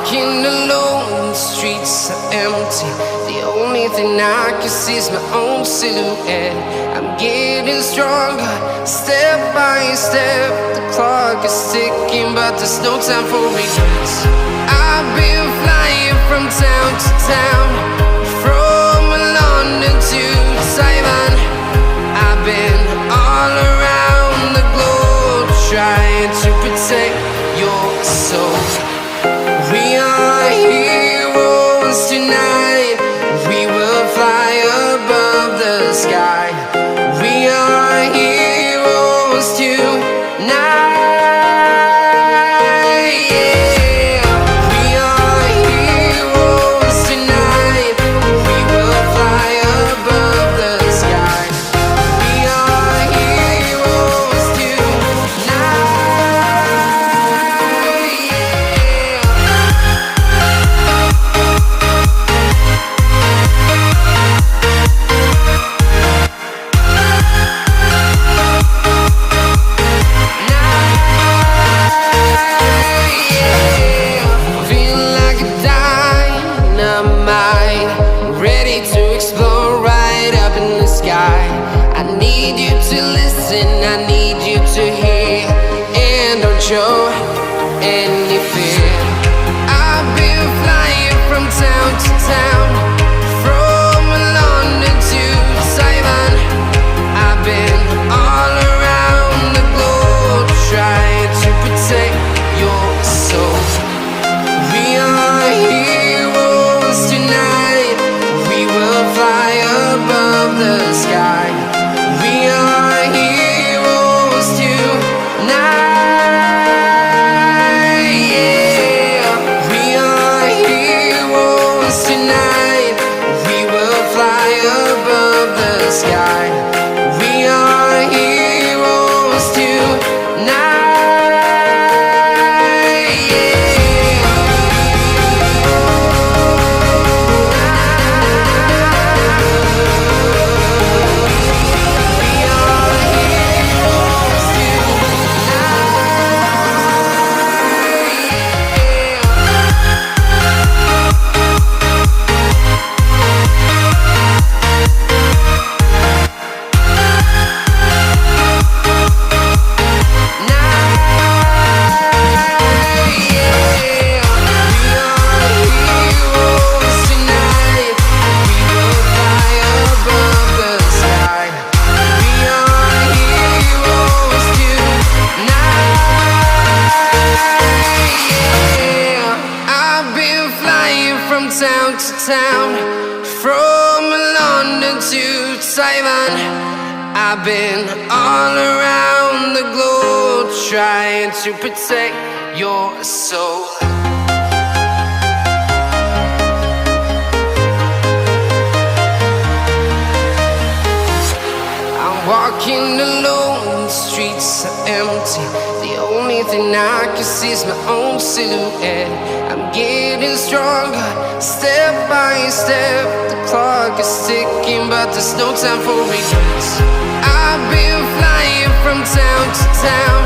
walking alone, the streets are empty. The only thing I can see is my own silhouette. I'm getting stronger, step by step. The clock is ticking, but there's no time for regrets. I've been flying from town to town, from London to Taiwan. I've been all around the globe, trying to protect your soul. We are heroes tonight. We will fly above the sky. We are heroes tonight. Yeah. We are heroes tonight. We will fly above the sky. We are heroes tonight. Feeling like a dynamite, ready to explode right up in the sky. I need you to listen, I need you to hear, and don't show any fear. I've been flying from town to town, from London to Taiwan. I've been all around the globe, trying to protect your soul. We are heroes tonight. We will fly above the sky. We are heroes tonight. Yeah. We are heroes tonight. We will fly above the sky. We are heroes tonight. I've been flying from town to town, from London to Taiwan. I've been all around the globe, trying to protect your soul. I'm walking alone, the streets are empty. The only thing I can see is my own silhouette. I'm getting stronger, step by step. The clock is ticking, but there's no time for regrets. I've been flying from town to town,